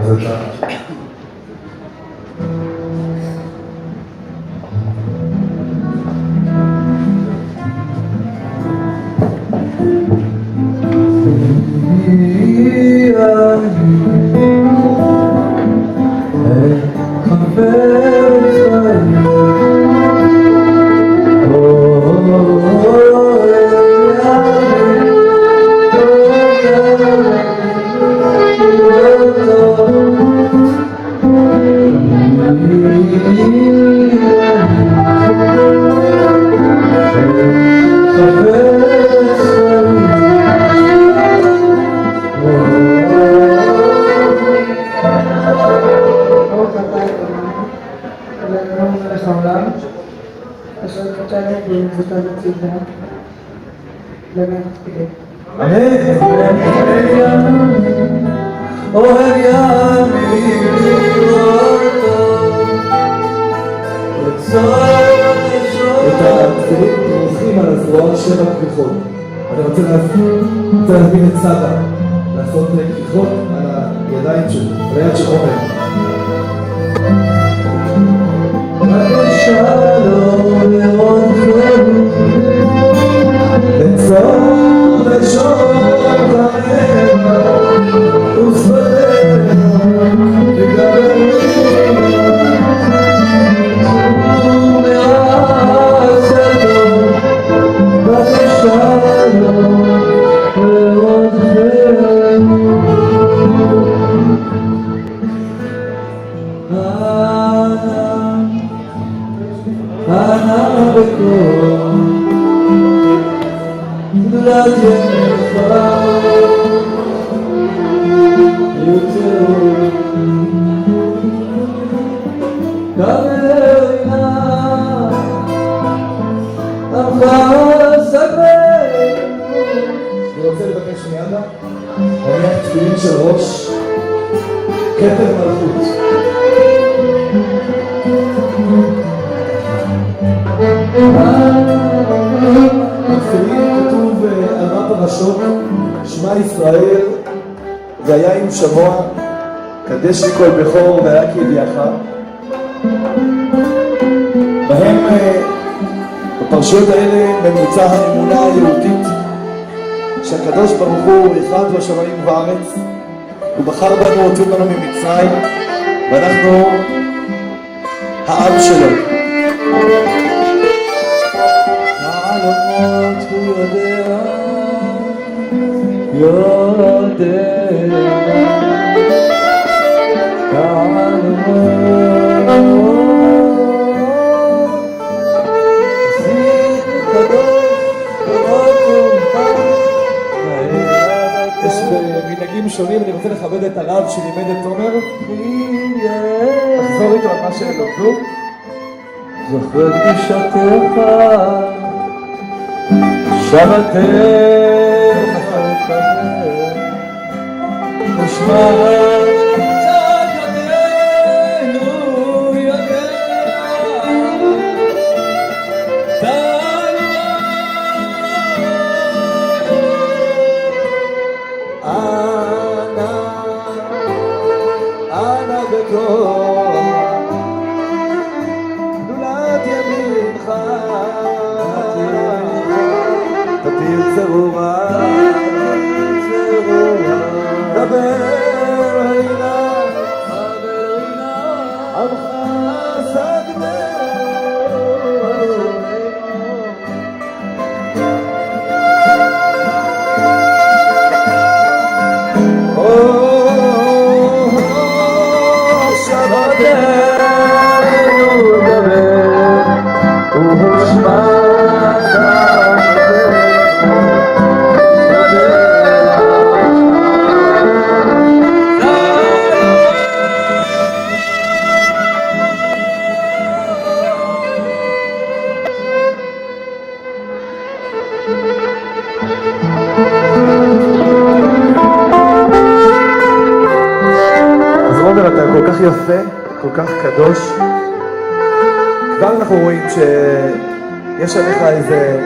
אז אתה... אוהב ימים את התפילין דרוכים על הזרוע 7 כריכות. אני רוצה להזמין את סבא לעשות כריכות על הידיים שלו, על היד של עומר. שלום לראות לצור לשון כמנה וספדנה לגבי ומעשתו ושלום לראות אנא בקור גדולת ימיך יותר כמרינה עמך סגרנו. אני רוצה לבקש מידה להניח תפילין של ראש כתר מלכות. בתפילין כתוב על מה פרשות שמע ישראל והיה עם שמוע קדש לי כל בכור והיה כידיעך. בהם בפרשיות האלה ממוצע האמונה היהודית שהקדוש ברוך הוא אחד בשמיים ובארץ, הוא בחר בנו, הוציא אותנו ממצרים ואנחנו העם שלו. העלמות הוא יודע, יודע יש מנהגים שונים. אני רוצה לכבד את הרב שלימד את תומר, לחזור איתו על מה שהם למדו. זוכר פגישתך שבתך ושמע גדולת ימינך תתיר צרורה דבר עינה עמך אתה כל כך יפה, כל כך קדוש. כבר אנחנו רואים שיש עליך איזה...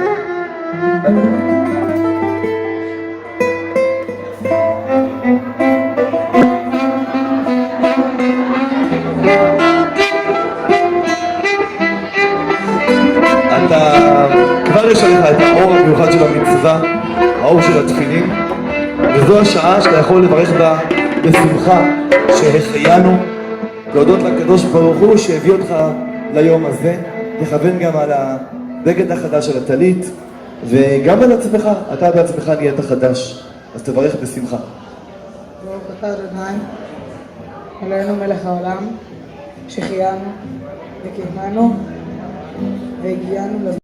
את האור המיוחד של המצווה, האור של התפילין, וזו השעה שאתה יכול לברך בה בשמחה שהחיינו, להודות לקדוש ברוך הוא שהביא אותך ליום הזה, לכוון גם על הבגד החדש של הטלית, וגם על עצמך, אתה בעצמך נהיית חדש, אז תברך בשמחה. ברוך אתה אדוני, אלוהינו מלך העולם, שהחיינו וקיימנו והגיענו